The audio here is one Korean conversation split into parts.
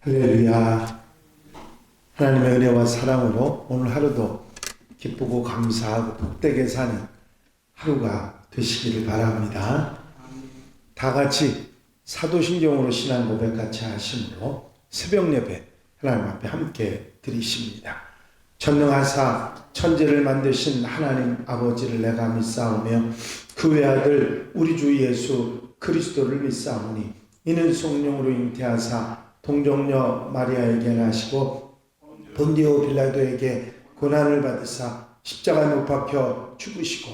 할렐루야. 하나님의 은혜와 사랑으로 오늘 하루도 기쁘고 감사하고 복되게 사는 하루가 되시기를 바랍니다. 다 같이 사도신경으로 신앙 고백 같이 하심으로 새벽 예배 하나님 앞에 함께 드리십니다. 전능하사 천지를 만드신 하나님 아버지를 내가 믿사오며 그 외아들 우리 주 예수 그리스도를 믿사오니 이는 성령으로 잉태하사 동정녀 마리아에게 나시고 본디오 빌라도에게 고난을 받으사 십자가 못 박혀 죽으시고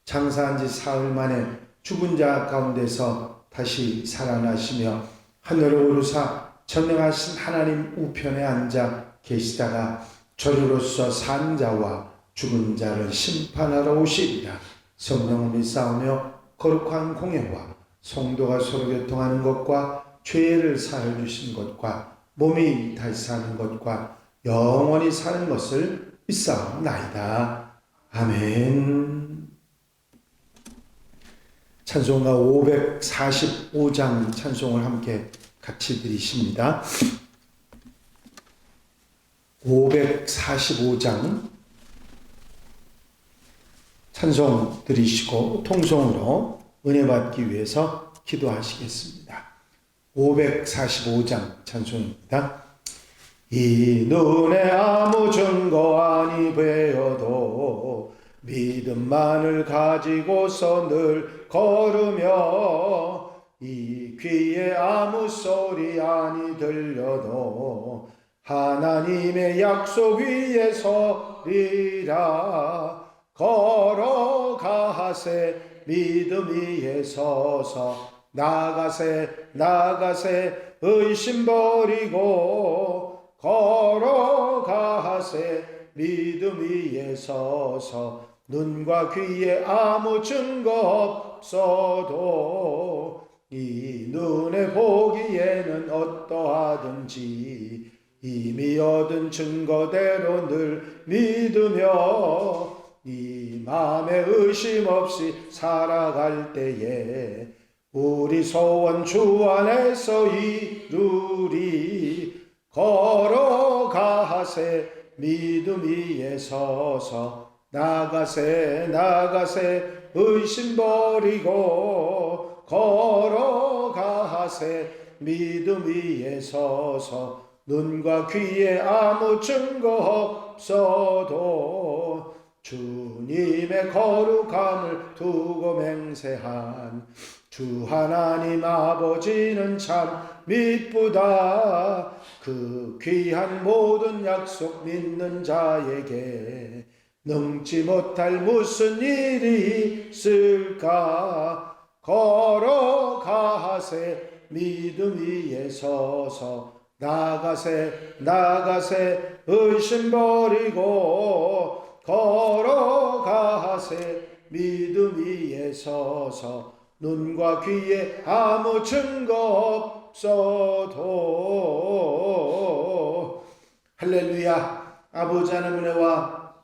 장사한 지 사흘 만에 죽은 자 가운데서 다시 살아나시며 하늘로 오르사 전능하신 하나님 우편에 앉아 계시다가 저주로서 산 자와 죽은 자를 심판하러 오시리라. 성령을 믿사오며 거룩한 공예와 성도가 서로 교통하는 것과 죄를 사하여 주신 것과 몸이 다시 사는 것과 영원히 사는 것을 믿사옵나이다. 아멘. 찬송가 545장 찬송을 함께 같이 드리십니다. 545장 찬송 드리시고 통성으로 은혜 받기 위해서 기도하시겠습니다. 545장 찬송입니다. 이 눈에 아무 증거 아니 되어도 믿음만을 가지고서 늘 걸으며 이 귀에 아무 소리 아니 들려도 하나님의 약속 위에 서리라. 걸어가세 믿음 위에 서서 나가세 의심 버리고 걸어가세 믿음 위에 서서 눈과 귀에 아무 증거 없어도 이 눈에 보기에는 어떠하든지 이미 얻은 증거대로 늘 믿으며 이 마음에 의심 없이 살아갈 때에 우리 소원 주 안에서 이루리. 걸어가세 믿음 위에 서서 나가세 의심 버리고 걸어가세 믿음 위에 서서 눈과 귀에 아무 증거 없어도 주님의 거룩함을 두고 맹세한 주 하나님 아버지는 참 미쁘다. 그 귀한 모든 약속 믿는 자에게 능지 못할 무슨 일이 있을까. 걸어가세 믿음 위에 서서 나가세 의심 버리고 걸어가세 믿음 위에 서서 눈과 귀에 아무 증거 없어도. 할렐루야. 아버지 하나님 은혜와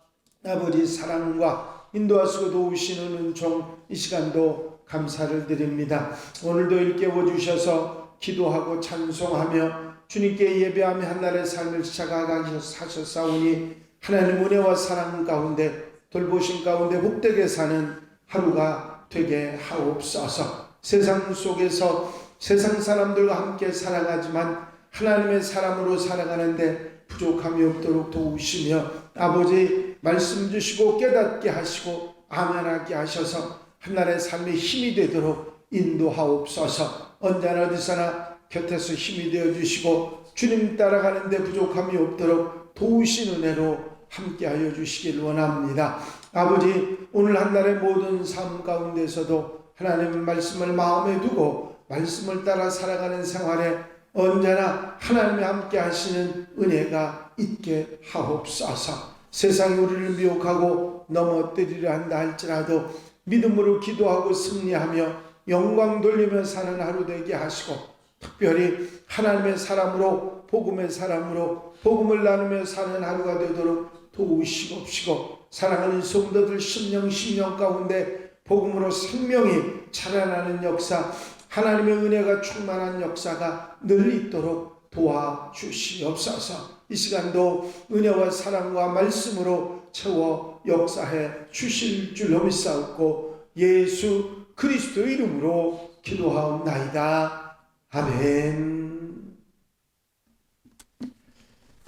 아버지 사랑과 인도하시고 도우시는 은총 이 시간도 감사를 드립니다. 오늘도 일깨워 주셔서 기도하고 찬송하며 주님께 예배하며 한날의 삶을 시작하셨사오니 하나님 은혜와 사랑 가운데 돌보신 가운데 복되게 사는 하루가 되게 하옵소서. 세상 속에서 세상 사람들과 함께 살아가지만 하나님의 사람으로 살아가는데 부족함이 없도록 도우시며 아버지 말씀 주시고 깨닫게 하시고 아멘하게 하셔서 한날의 삶의 힘이 되도록 인도하옵소서. 언제나 어디서나 곁에서 힘이 되어주시고 주님 따라가는데 부족함이 없도록 도우신 은혜로 함께하여 주시길 원합니다. 아버지 오늘 한날의 모든 삶 가운데서도 하나님의 말씀을 마음에 두고 말씀을 따라 살아가는 생활에 언제나 하나님이 함께 하시는 은혜가 있게 하옵소서. 세상이 우리를 미혹하고 넘어뜨리려 한다 할지라도 믿음으로 기도하고 승리하며 영광 돌리며 사는 하루 되게 하시고 특별히 하나님의 사람으로 복음의 사람으로 복음을 나누며 사는 하루가 되도록 도우시옵시고 사랑하는 성도들 심령 가운데 복음으로 생명이 자라나는 역사 하나님의 은혜가 충만한 역사가 늘 있도록 도와주시옵소서. 이 시간도 은혜와 사랑과 말씀으로 채워 역사해 주실 줄로 믿사옵고 예수 그리스도 이름으로 기도하옵나이다. 아멘.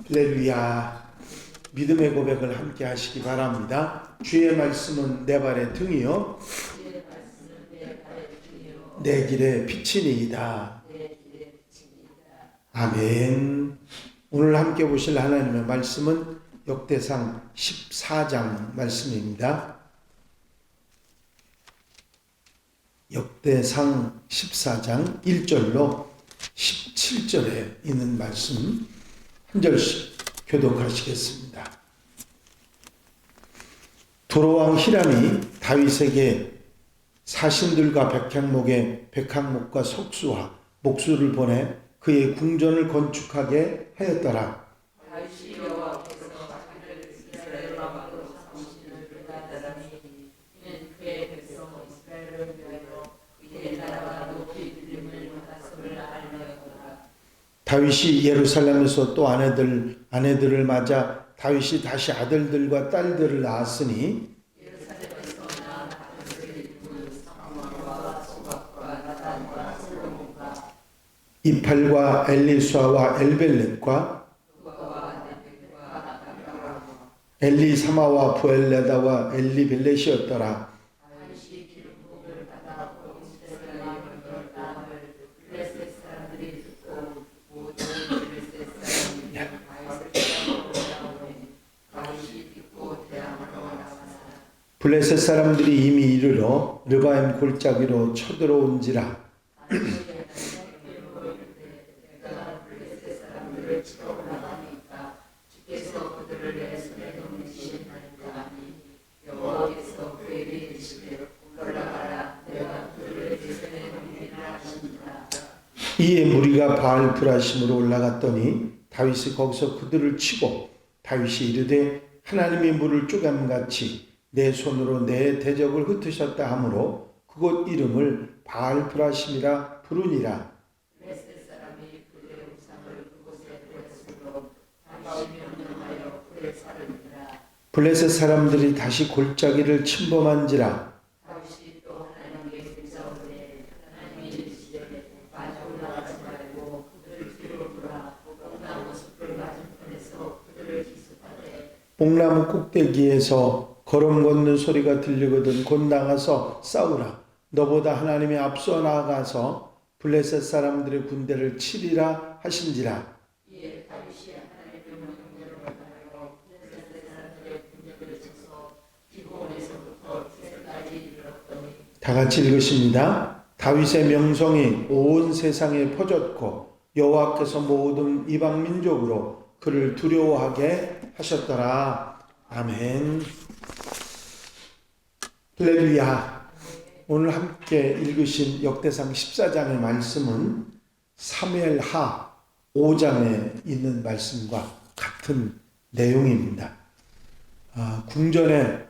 할렐루야. 믿음의 고백을 함께 하시기 바랍니다. 주의 말씀은 내 발의 등이요 내 길의 빛이니이다. 아멘. 오늘 함께 보실 하나님의 말씀은 역대상 14장 말씀입니다. 역대상 14장 1절로 17절에 있는 말씀 한 절씩 교독하시겠습니다. 도로왕 히람이 다윗에게 사신들과 백향목과 석수와 목수를 보내 그의 궁전을 건축하게 하였더라. 다윗이 여호와께서 자기를 이스라엘 왕으로 삼으시는 그날따라니 이는 그의 백성 이스라엘을 위하여 그의 나라가 높이 들림을 받았음을 알려하였더라. 다윗이 예루살렘에서 또 아내들을 맞아 다윗이 다시 아들들과 딸들을 낳았으니 예루살렘에서 낳은 아들들의 이름은 사무엘과 소박과 나단과 솔로몬과 이팔과 엘리수아와 엘벨렛과 엘리사마와 부엘레다와 엘리벨렛이었더라. 다윗이 기름복을 받아 이스라엘 열 땅을 블레셋 사람들이 듣고 모든 블레셋 사람들이 다윗을 따라오니 다윗이 딛고 대항하러 나가사 블레셋 사람들이 이미 이르러 르바임 골짜기로 쳐들어온지라. 이에 무리가 바알 브라심으로 올라갔더니 다윗이 거기서 그들을 치고 다윗이 이르되 하나님이 물을 쪼감같이 내 손으로 내 대적을 흩으셨다 하므로 그곳 이름을 바알 브라심이라 부르니라. 블레셋 사람이 그들의 우상을 그곳에 드렸으므로 다윗이 명령하여 그를 살으니라. 블레셋 사람들이 다시 골짜기를 침범한지라. 다윗이 또 하나님께 빌자오되 하나님이 이르시되 마주 올라가지 말고 그들을 뒤로 돌아 뽕나무 숲을 맞은편에서 그들을 기습하되 뽕나무 꼭대기에서 걸음 걷는 소리가 들리거든 곧 나가서 싸우라. 너보다 하나님이 앞서 나아가서 블레셋 사람들의 군대를 치리라 하신지라. 이에 다윗이 하나님의 명령대로 하여 블레셋 사람들의 군대를 쳐서 기브온에서부터 기세까지 이르렀더니 다 같이 읽으십니다. 다윗의 명성이 온 세상에 퍼졌고 여호와께서 모든 이방 민족으로 그를 두려워하게 하셨더라. 아멘. 할렐루야. 오늘 함께 읽으신 역대상 14장의 말씀은 사무엘하 5장에 있는 말씀과 같은 내용입니다. 궁전에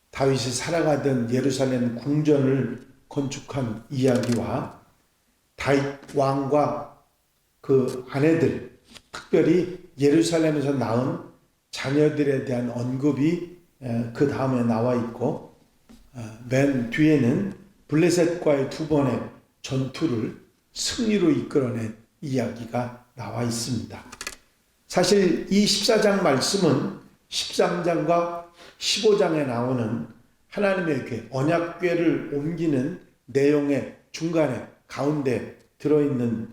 다윗이 살아가던 예루살렘 궁전을 건축한 이야기와 다윗 왕과 그 아내들, 특별히 예루살렘에서 낳은 자녀들에 대한 언급이 그 다음에 나와 있고 맨 뒤에는 블레셋과의 두 번의 전투를 승리로 이끌어낸 이야기가 나와 있습니다. 사실 이 14장 말씀은 13장과 15장에 나오는 하나님의 궤, 언약궤를 옮기는 내용의 중간에 가운데 들어있는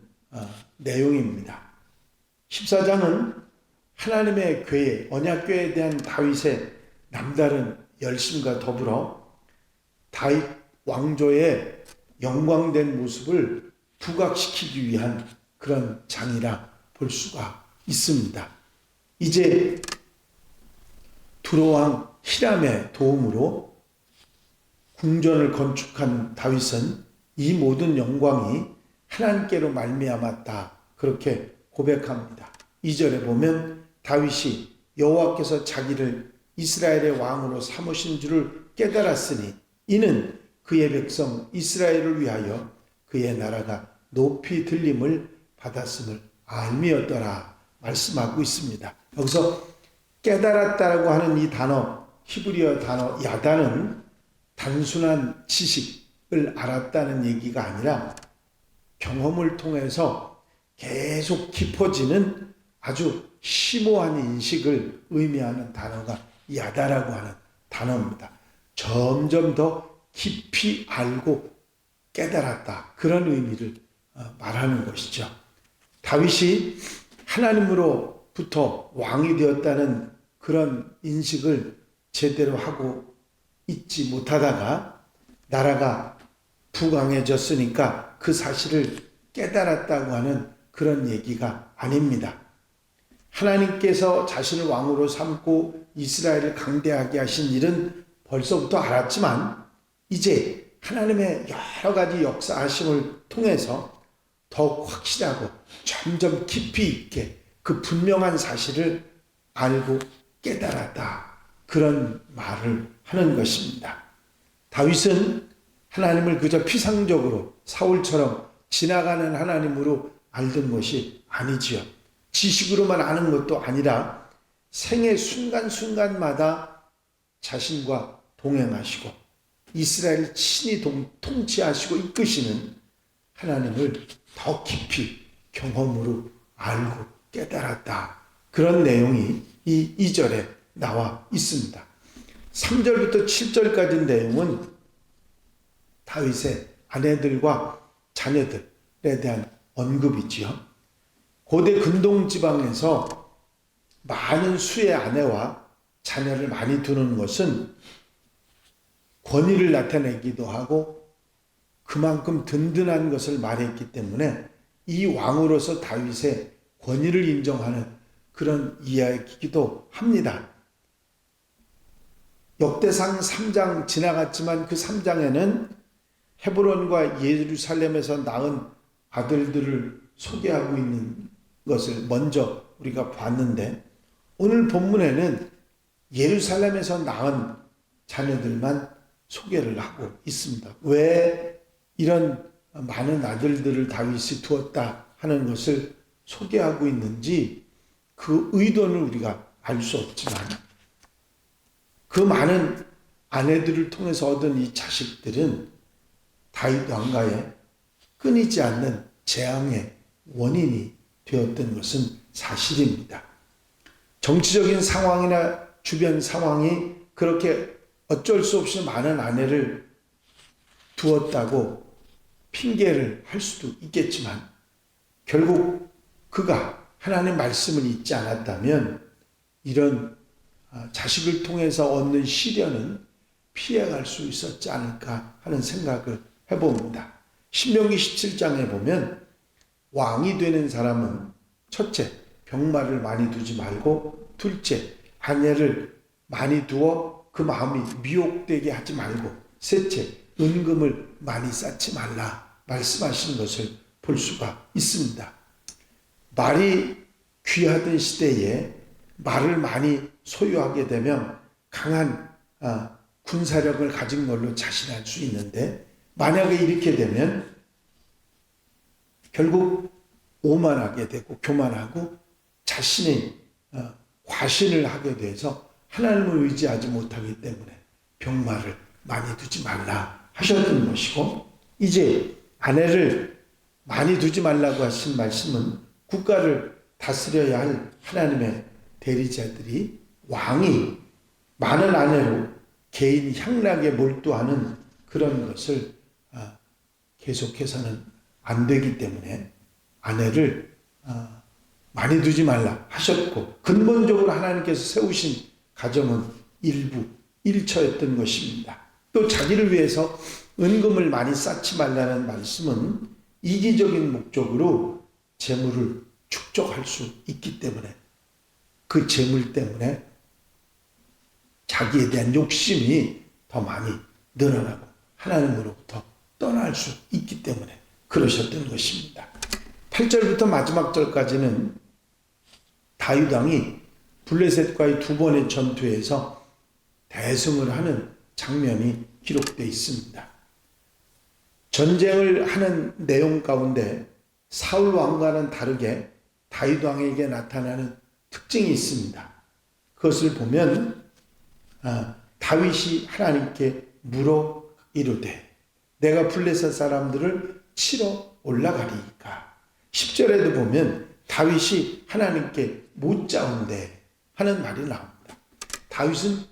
내용입니다. 14장은 하나님의 궤, 언약궤에 대한 다윗의 남다른 열심과 더불어 다윗 왕조의 영광된 모습을 부각시키기 위한 그런 장이라 볼 수가 있습니다. 이제 두로왕 히람의 도움으로 궁전을 건축한 다윗은 이 모든 영광이 하나님께로 말미암았다, 그렇게 고백합니다. 2절에 보면 다윗이 여호와께서 자기를 이스라엘의 왕으로 삼으신 줄을 깨달았으니 이는 그의 백성 이스라엘을 위하여 그의 나라가 높이 들림을 받았음을 알미였더라 말씀하고 있습니다. 여기서 깨달았다라고 하는 이 단어, 히브리어 단어 야다는 단순한 지식을 알았다는 얘기가 아니라 경험을 통해서 계속 깊어지는 아주 심오한 인식을 의미하는 단어가 야다라고 하는 단어입니다. 점점 더 깊이 알고 깨달았다, 그런 의미를 말하는 것이죠. 다윗이 하나님으로부터 왕이 되었다는 그런 인식을 제대로 하고 있지 못하다가 나라가 부강해졌으니까 그 사실을 깨달았다고 하는 그런 얘기가 아닙니다. 하나님께서 자신을 왕으로 삼고 이스라엘을 강대하게 하신 일은 벌써부터 알았지만 이제 하나님의 여러 가지 역사하심을 통해서 더욱 확실하고 점점 깊이 있게 그 분명한 사실을 알고 깨달았다, 그런 말을 하는 것입니다. 다윗은 하나님을 그저 피상적으로 사울처럼 지나가는 하나님으로 알던 것이 아니지요. 지식으로만 아는 것도 아니라 생의 순간순간마다 자신과 동행하시고 이스라엘을 친히 통치하시고 이끄시는 하나님을 더 깊이 경험으로 알고 깨달았다, 그런 내용이 이 2절에 나와 있습니다. 3절부터 7절까지 내용은 다윗의 아내들과 자녀들에 대한 언급이지요. 고대 근동 지방에서 많은 수의 아내와 자녀를 많이 두는 것은 권위를 나타내기도 하고 그만큼 든든한 것을 말했기 때문에 이 왕으로서 다윗의 권위를 인정하는 그런 이야기이기도 합니다. 역대상 3장 지나갔지만 그 3장에는 헤브론과 예루살렘에서 낳은 아들들을 소개하고 있는 것을 먼저 우리가 봤는데, 오늘 본문에는 예루살렘에서 낳은 자녀들만 소개를 하고 있습니다. 왜 이런 많은 아들들을 다윗이 두었다 하는 것을 소개하고 있는지 그 의도는 우리가 알 수 없지만 그 많은 아내들을 통해서 얻은 이 자식들은 다윗 왕가의 끊이지 않는 재앙의 원인이 되었던 것은 사실입니다. 정치적인 상황이나 주변 상황이 그렇게 어쩔 수 없이 많은 아내를 두었다고 핑계를 할 수도 있겠지만 결국 그가 하나님의 말씀을 잊지 않았다면 이런 자식을 통해서 얻는 시련은 피해갈 수 있었지 않을까 하는 생각을 해봅니다. 신명기 17장에 보면 왕이 되는 사람은 첫째, 병마를 많이 두지 말고, 둘째, 아내를 많이 두어 그 마음이 미혹되게 하지 말고, 셋째, 은금을 많이 쌓지 말라 말씀하시는 것을 볼 수가 있습니다. 말이 귀하던 시대에 말을 많이 소유하게 되면 강한 군사력을 가진 걸로 자신할 수 있는데, 만약에 이렇게 되면 결국 오만하게 되고 교만하고 자신의 과신을 하게 돼서 하나님을 의지하지 못하기 때문에 병마를 많이 두지 말라 하셨던 것이고, 이제 아내를 많이 두지 말라고 하신 말씀은 국가를 다스려야 할 하나님의 대리자들이 왕이 많은 아내로 개인 향락에 몰두하는 그런 것을 계속해서는 안 되기 때문에 아내를 많이 두지 말라 하셨고, 근본적으로 하나님께서 세우신 가정은 일처였던 것입니다. 또 자기를 위해서 은금을 많이 쌓지 말라는 말씀은 이기적인 목적으로 재물을 축적할 수 있기 때문에 그 재물 때문에 자기에 대한 욕심이 더 많이 늘어나고 하나님으로부터 떠날 수 있기 때문에 그러셨던 것입니다. 8절부터 마지막 절까지는 다윗 왕이 블레셋과의 두 번의 전투에서 대승을 하는 장면이 기록되어 있습니다. 전쟁을 하는 내용 가운데 사울 왕과는 다르게 다윗 왕에게 나타나는 특징이 있습니다. 그것을 보면 다윗이 하나님께 물어 이르되 내가 블레셋 사람들을 치러 올라가리이까. 10절에도 보면 다윗이 하나님께 묻자온대 하는 말이 나옵니다. 다윗은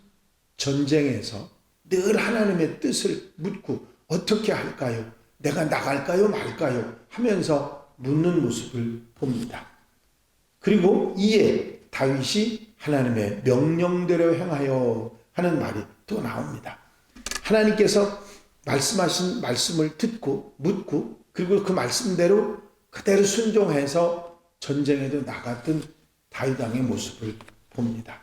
전쟁에서 늘 하나님의 뜻을 묻고 어떻게 할까요? 내가 나갈까요? 말까요? 하면서 묻는 모습을 봅니다. 그리고 이에 다윗이 하나님의 명령대로 행하여 하는 말이 또 나옵니다. 하나님께서 말씀하신 말씀을 듣고 묻고 그리고 그 말씀대로 그대로 순종해서 전쟁에도 나갔던 다윗 왕의 모습을 봅니다.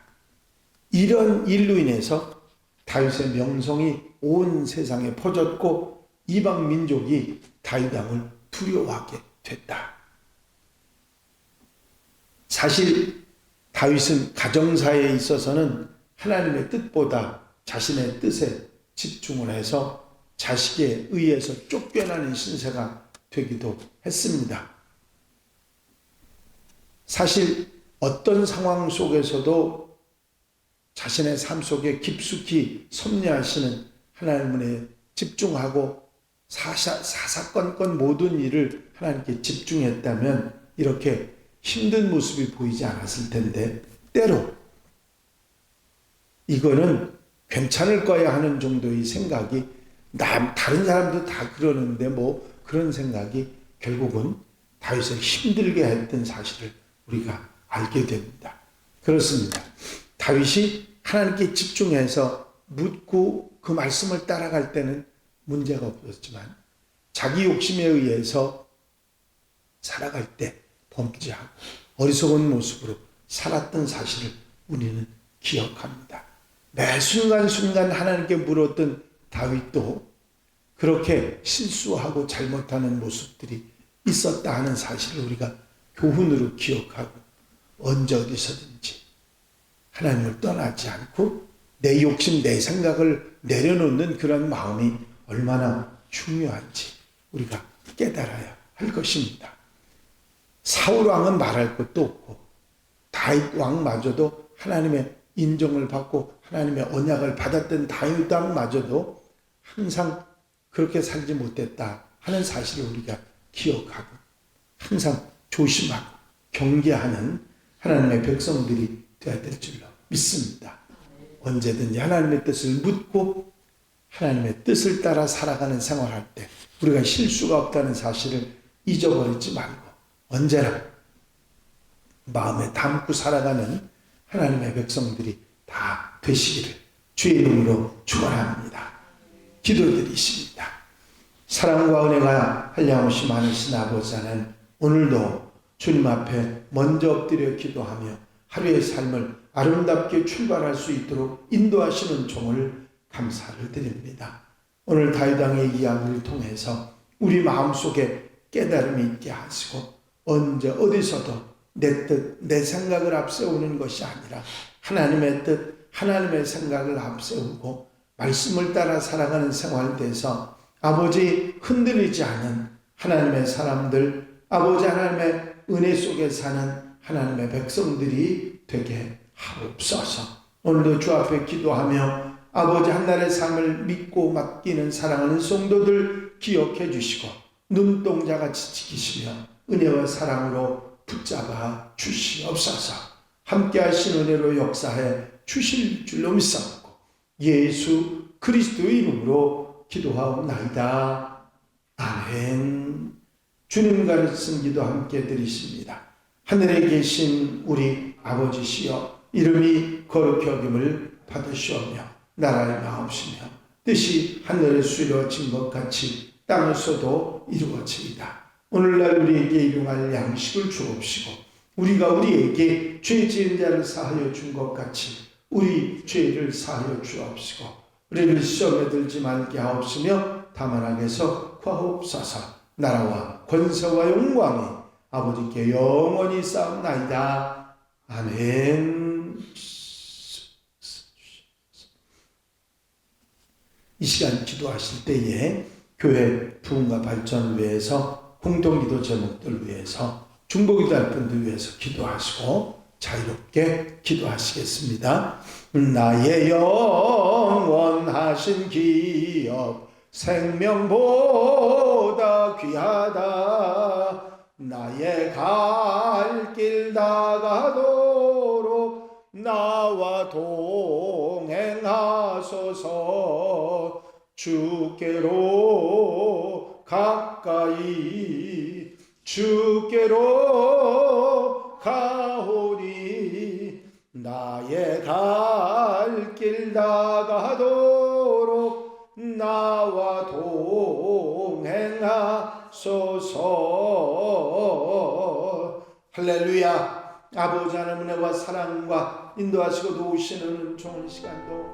이런 일로 인해서 다윗의 명성이 온 세상에 퍼졌고 이방 민족이 다윗 왕을 두려워하게 됐다. 사실 다윗은 가정사에 있어서는 하나님의 뜻보다 자신의 뜻에 집중을 해서 자식에 의해서 쫓겨나는 신세가 되기도 했습니다. 사실 어떤 상황 속에서도 자신의 삶 속에 깊숙이 섭리하시는 하나님에 집중하고 사사건건 모든 일을 하나님께 집중했다면 이렇게 힘든 모습이 보이지 않았을 텐데 때로 이거는 괜찮을 거야 하는 정도의 생각이 다른 사람도 다 그러는데 뭐 그런 생각이 결국은 다윗을 힘들게 했던 사실을 우리가 알게 됩니다. 그렇습니다. 다윗이 하나님께 집중해서 묻고 그 말씀을 따라갈 때는 문제가 없었지만 자기 욕심에 의해서 살아갈 때 범죄하고 어리석은 모습으로 살았던 사실을 우리는 기억합니다. 매 순간순간 하나님께 물었던 다윗도 그렇게 실수하고 잘못하는 모습들이 있었다 하는 사실을 우리가 교훈으로 기억하고 언제 어디서든지 하나님을 떠나지 않고 내 욕심, 내 생각을 내려놓는 그런 마음이 얼마나 중요한지 우리가 깨달아야 할 것입니다. 사울 왕은 말할 것도 없고 다윗 왕마저도 하나님의 인정을 받고 하나님의 언약을 받았던 다윗 왕마저도 항상 그렇게 살지 못했다 하는 사실을 우리가 기억하고 항상 조심하고 경계하는 하나님의 백성들이 되어야 될 줄로 믿습니다. 언제든지 하나님의 뜻을 묻고 하나님의 뜻을 따라 살아가는 생활할 때 우리가 실수가 없다는 사실을 잊어버리지 말고 언제나 마음에 담고 살아가는 하나님의 백성들이 다 되시기를 주의 이름으로 축원합니다. 기도드리십니다. 사랑과 은혜가 한량없이 많으신 아버지 하나님, 오늘도 주님 앞에 먼저 엎드려 기도하며 하루의 삶을 아름답게 출발할 수 있도록 인도하시는 종을 감사를 드립니다. 오늘 다윗 왕의 이야기를 통해서 우리 마음속에 깨달음이 있게 하시고 언제 어디서도 내 뜻, 내 생각을 앞세우는 것이 아니라 하나님의 뜻, 하나님의 생각을 앞세우고 말씀을 따라 살아가는 생활에서 아버지 흔들리지 않은 하나님의 사람들, 아버지 하나님의 은혜 속에 사는 하나님의 백성들이 되게 하옵소서. 오늘도 주 앞에 기도하며 아버지 한날의 삶을 믿고 맡기는 사랑하는 성도들 기억해 주시고 눈동자같이 지키시며 은혜와 사랑으로 붙잡아 주시옵소서. 함께 하신 은혜로 역사해 주실 줄로 믿사옵고 예수 그리스도의 이름으로 기도하옵나이다. 아멘. 주님 가르친 기도 함께 드리십니다. 하늘에 계신 우리 아버지시여, 이름이 거룩히 여김을 받으시오며 나라의 마옵시며 뜻이 하늘에서 이루어진 것 같이 땅에서도 이루어지이다. 오늘날 우리에게 일용할 양식을 주옵시고 우리가 우리에게 죄 지은 자를 사하여 준 것 같이 우리 죄를 사하여 주옵시고 우리를 시험에 들지 말게 하옵시며 다만 악에서 구하옵소서. 나라와 권세와 영광이 아버지께 영원히 쌓옵나이다. 아멘. 이 시간 기도하실 때에 교회 부흥과 발전을 위해서 공동기도 제목들 위해서 중보기도 할 분들 위해서 기도하시고 자유롭게 기도하시겠습니다. 나의 영원하신 기업 생명보다 귀하다. 나의 갈 길 다가도록 나와 동행하소서. 주께로 가까이 주께로 가오니 나의 갈 길 다가도록 나와 동행하소서. 할렐루야. 아버지 하나님의 은혜와 사랑과 인도하시고 도우시는 좋은 시간도